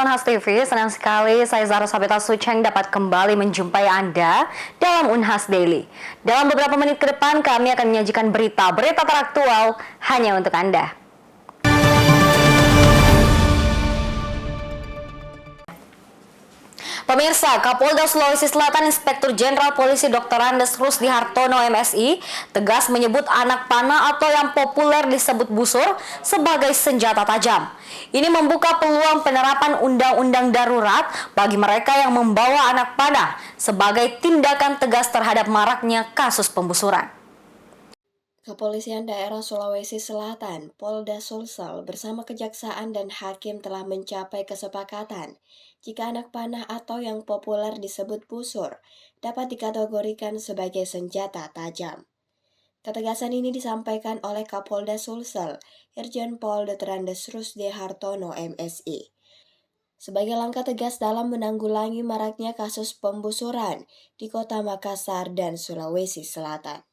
pemirsa Unhas TV, senang sekali saya Zara Sabita Sucheng dapat kembali menjumpai Anda dalam Unhas Daily. Dalam beberapa menit ke depan kami akan menyajikan berita-berita teraktual hanya untuk Anda. Pemirsa, Kapolda Sulawesi Selatan Inspektur Jenderal Polisi Dr. Andes Rusdi Hartono MSI tegas menyebut anak panah atau yang populer disebut busur sebagai senjata tajam. Ini membuka peluang penerapan undang-undang darurat bagi mereka yang membawa anak panah sebagai tindakan tegas terhadap maraknya kasus pembusuran. Kepolisian Daerah Sulawesi Selatan, Polda Sulsel bersama Kejaksaan dan Hakim telah mencapai kesepakatan jika anak panah atau yang populer disebut busur dapat dikategorikan sebagai senjata tajam. Ketegasan ini disampaikan oleh Kapolda Sulsel, Irjen Pol Dr. Andes Rusdi Hartono MSI. Sebagai langkah tegas dalam menanggulangi maraknya kasus pembusuran di Kota Makassar dan Sulawesi Selatan.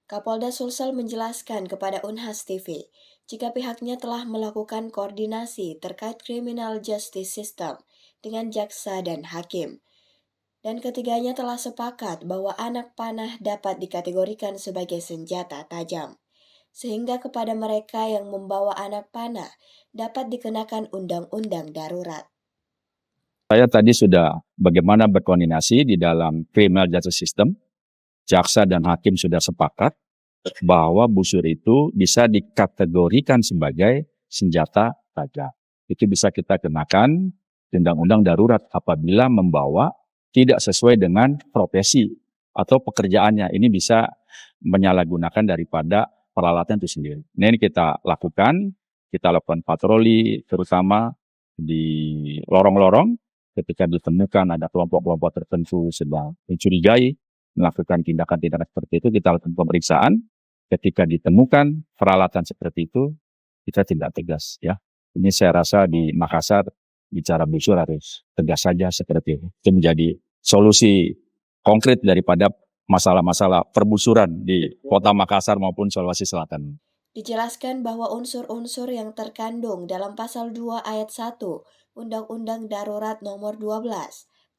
Kapolda Sulsel menjelaskan kepada Unhas TV jika pihaknya telah melakukan koordinasi terkait criminal justice system dengan jaksa dan hakim. Dan ketiganya telah sepakat bahwa anak panah dapat dikategorikan sebagai senjata tajam. Sehingga kepada mereka yang membawa anak panah dapat dikenakan undang-undang darurat. Saya tadi sudah bagaimana berkoordinasi di dalam criminal justice system. Jaksa dan hakim sudah sepakat bahwa busur itu bisa dikategorikan sebagai senjata tajam. Itu bisa kita kenakan undang-undang darurat apabila membawa tidak sesuai dengan profesi atau pekerjaannya. Ini bisa menyalahgunakan daripada peralatan itu sendiri. Ini kita lakukan patroli terutama di lorong-lorong ketika ditemukan ada kelompok-kelompok tertentu sedang mencurigai melakukan tindakan-tindakan seperti itu, kita lakukan pemeriksaan. Ketika ditemukan peralatan seperti itu, kita tindak tegas. Ya, ini saya rasa di Makassar bicara busur harus tegas saja seperti itu. Itu menjadi solusi konkret daripada masalah-masalah perbusuran di Kota Makassar maupun Sulawesi Selatan. Dijelaskan bahwa unsur-unsur yang terkandung dalam Pasal 2 Ayat 1 Undang-Undang Darurat Nomor 12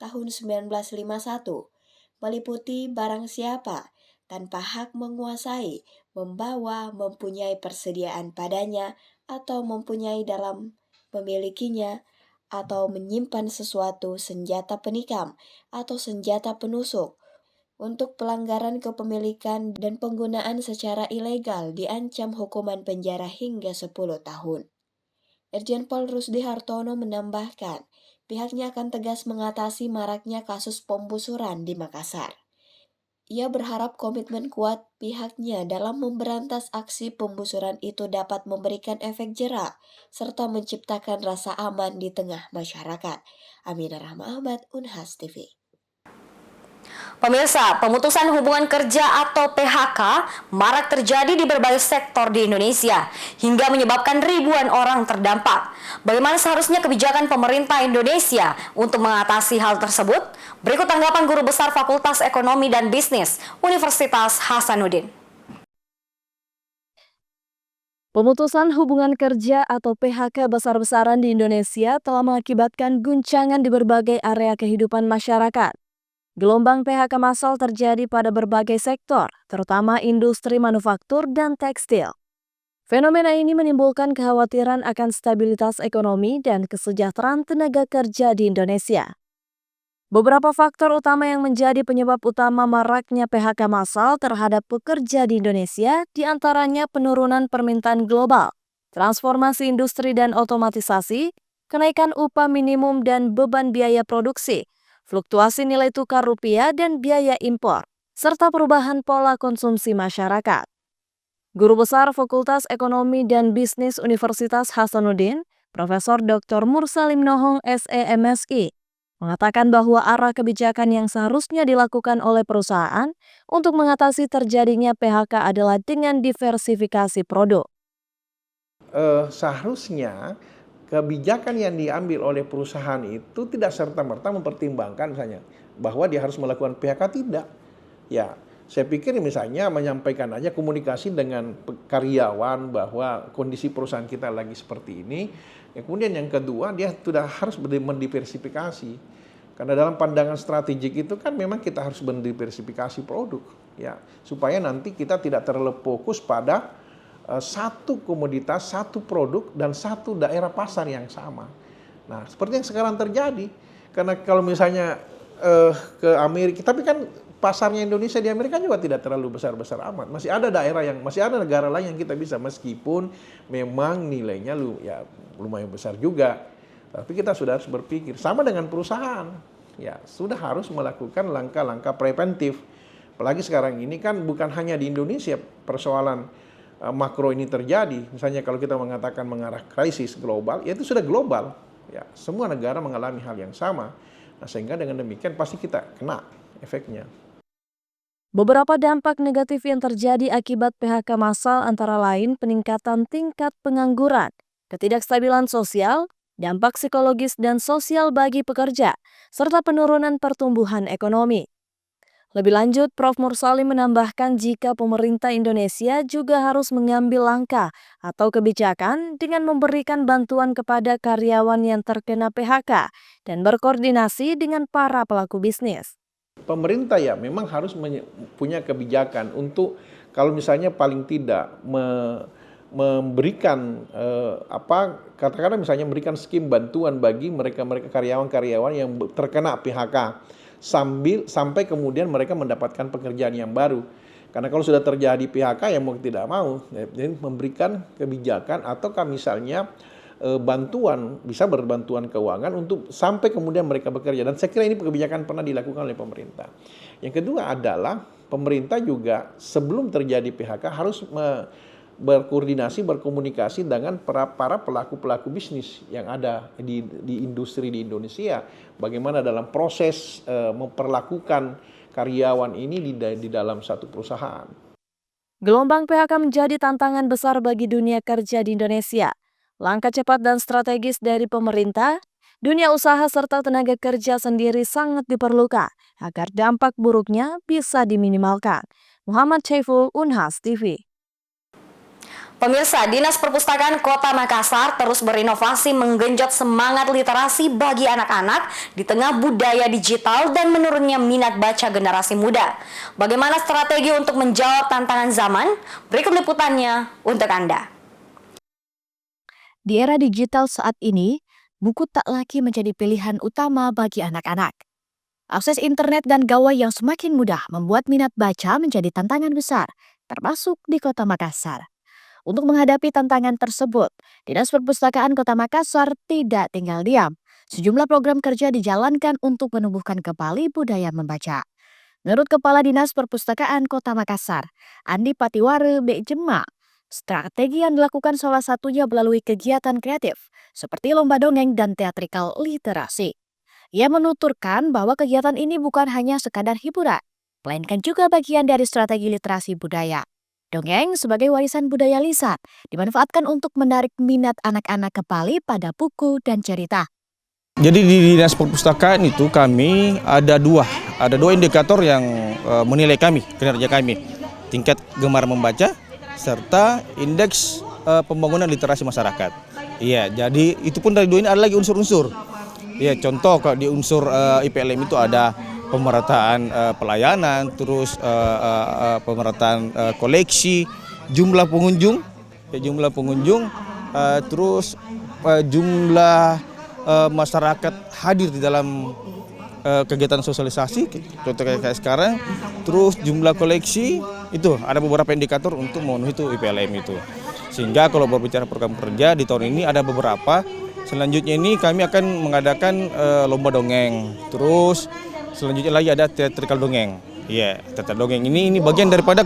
Tahun 1951 meliputi barang siapa tanpa hak menguasai, membawa, mempunyai persediaan padanya, atau mempunyai dalam memilikinya, atau menyimpan sesuatu senjata penikam atau senjata penusuk untuk pelanggaran kepemilikan dan penggunaan secara ilegal diancam hukuman penjara hingga 10 tahun. Irjen Pol Rusdi Hartono menambahkan, pihaknya akan tegas mengatasi maraknya kasus pembusuran di Makassar. Ia berharap komitmen kuat pihaknya dalam memberantas aksi pembusuran itu dapat memberikan efek jera serta menciptakan rasa aman di tengah masyarakat. Aminah Rahma Ahmad, Unhas TV. Pemirsa, pemutusan hubungan kerja atau PHK marak terjadi di berbagai sektor di Indonesia hingga menyebabkan ribuan orang terdampak. Bagaimana seharusnya kebijakan pemerintah Indonesia untuk mengatasi hal tersebut? Berikut tanggapan Guru Besar Fakultas Ekonomi dan Bisnis Universitas Hasanuddin. Pemutusan hubungan kerja atau PHK besar-besaran di Indonesia telah mengakibatkan guncangan di berbagai area kehidupan masyarakat. Gelombang PHK massal terjadi pada berbagai sektor, terutama industri manufaktur dan tekstil. Fenomena ini menimbulkan kekhawatiran akan stabilitas ekonomi dan kesejahteraan tenaga kerja di Indonesia. Beberapa faktor utama yang menjadi penyebab utama maraknya PHK massal terhadap pekerja di Indonesia diantaranya penurunan permintaan global, transformasi industri dan otomatisasi, kenaikan upah minimum dan beban biaya produksi, fluktuasi nilai tukar rupiah dan biaya impor, serta perubahan pola konsumsi masyarakat. Guru Besar Fakultas Ekonomi dan Bisnis Universitas Hasanuddin, Profesor Dr. Mursalim Nohong SEMSI, mengatakan bahwa arah kebijakan yang seharusnya dilakukan oleh perusahaan untuk mengatasi terjadinya PHK adalah dengan diversifikasi produk. Seharusnya kebijakan yang diambil oleh perusahaan itu tidak serta-merta mempertimbangkan misalnya bahwa dia harus melakukan PHK, tidak. Ya, Saya pikir misalnya menyampaikan aja komunikasi dengan karyawan bahwa kondisi perusahaan kita lagi seperti ini. Kemudian yang kedua, dia sudah harus mendiversifikasi. Karena dalam pandangan strategik itu kan memang kita harus mendiversifikasi produk, ya, supaya nanti kita tidak terlalu fokus pada satu komoditas, satu produk, dan satu daerah pasar yang sama. Nah, seperti yang sekarang terjadi. Karena kalau misalnya ke Amerika, tapi kan pasarnya Indonesia di Amerika juga tidak terlalu besar-besar amat. Masih ada masih ada negara lain yang kita bisa, meskipun memang nilainya ya lumayan besar juga. Tapi kita sudah harus berpikir sama dengan perusahaan, ya sudah harus melakukan langkah-langkah preventif. Apalagi sekarang ini kan bukan hanya di Indonesia persoalan makro ini terjadi. Misalnya kalau kita mengatakan mengarah krisis global, ya itu sudah global. Ya, semua negara mengalami hal yang sama. Nah, sehingga dengan demikian pasti kita kena efeknya. Beberapa dampak negatif yang terjadi akibat PHK massal antara lain peningkatan tingkat pengangguran, ketidakstabilan sosial, dampak psikologis dan sosial bagi pekerja, serta penurunan pertumbuhan ekonomi. Lebih lanjut, Prof. Mursalim menambahkan jika pemerintah Indonesia juga harus mengambil langkah atau kebijakan dengan memberikan bantuan kepada karyawan yang terkena PHK dan berkoordinasi dengan para pelaku bisnis. Pemerintah ya memang harus punya kebijakan untuk kalau misalnya paling tidak memberikan katakanlah misalnya memberikan skim bantuan bagi mereka karyawan-karyawan yang terkena PHK sampai kemudian mereka mendapatkan pekerjaan yang baru. Karena kalau sudah terjadi PHK ya mau tidak mau, jadi memberikan kebijakan ataukah misalnya bisa berbantuan keuangan untuk sampai kemudian mereka bekerja. Dan saya kira ini kebijakan pernah dilakukan oleh pemerintah. Yang kedua adalah pemerintah juga sebelum terjadi PHK harus berkoordinasi, berkomunikasi dengan para pelaku-pelaku bisnis yang ada di industri di Indonesia. Bagaimana dalam proses memperlakukan karyawan ini di dalam satu perusahaan. Gelombang PHK menjadi tantangan besar bagi dunia kerja di Indonesia. Langkah cepat dan strategis dari pemerintah, dunia usaha serta tenaga kerja sendiri sangat diperlukan agar dampak buruknya bisa diminimalkan. Muhammad Syaiful, Unhas TV. Pemirsa, Dinas Perpustakaan Kota Makassar terus berinovasi menggenjot semangat literasi bagi anak-anak di tengah budaya digital dan menurunnya minat baca generasi muda. Bagaimana strategi untuk menjawab tantangan zaman? Berikut liputannya untuk Anda. Di era digital saat ini, buku tak lagi menjadi pilihan utama bagi anak-anak. Akses internet dan gawai yang semakin mudah membuat minat baca menjadi tantangan besar, termasuk di Kota Makassar. Untuk menghadapi tantangan tersebut, Dinas Perpustakaan Kota Makassar tidak tinggal diam. Sejumlah program kerja dijalankan untuk menumbuhkan kembali budaya membaca. Menurut Kepala Dinas Perpustakaan Kota Makassar, Andi Patiware B. Jema, strategi yang dilakukan salah satunya melalui kegiatan kreatif, seperti lomba dongeng dan teatrikal literasi. Ia menuturkan bahwa kegiatan ini bukan hanya sekadar hiburan, melainkan juga bagian dari strategi literasi budaya. Dongeng sebagai warisan budaya lisan dimanfaatkan untuk menarik minat anak-anak kembali pada buku dan cerita. Jadi di Dinas Perpustakaan itu kami ada dua indikator yang menilai kinerja kami. Tingkat gemar membaca serta indeks pembangunan literasi masyarakat. Iya, jadi itu pun dari dua ini ada lagi unsur-unsur. Iya, contoh kalau di unsur IPLM itu ada pemerataan pelayanan, terus pemerataan koleksi, jumlah pengunjung, terus jumlah masyarakat hadir di dalam kegiatan sosialisasi, contoh kayak sekarang, terus jumlah koleksi, itu ada beberapa indikator untuk memenuhi itu IPLM itu. Sehingga kalau berbicara program kerja di tahun ini ada beberapa. Selanjutnya ini kami akan mengadakan lomba dongeng, terus selanjutnya lagi ada teatrikal dongeng. Iya, teater dongeng ini bagian daripada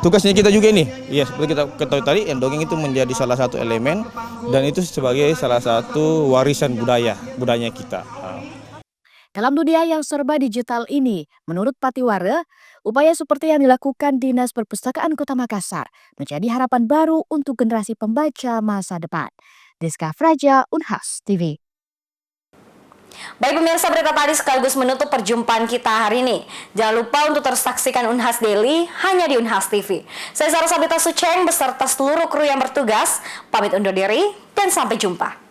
tugasnya kita juga ini. Iya, seperti kita ketahui tadi, dongeng itu menjadi salah satu elemen dan itu sebagai salah satu warisan budaya kita. Dalam dunia yang serba digital ini, menurut Patiware, upaya seperti yang dilakukan Dinas Perpustakaan Kota Makassar menjadi harapan baru untuk generasi pembaca masa depan. Rizka Fraja, Unhas TV. Baik pemirsa, berita tadi sekaligus menutup perjumpaan kita hari ini. Jangan lupa untuk terus saksikan Unhas Daily hanya di Unhas TV. Saya Sarah Sabita Suceng beserta seluruh kru yang bertugas, pamit undur diri dan sampai jumpa.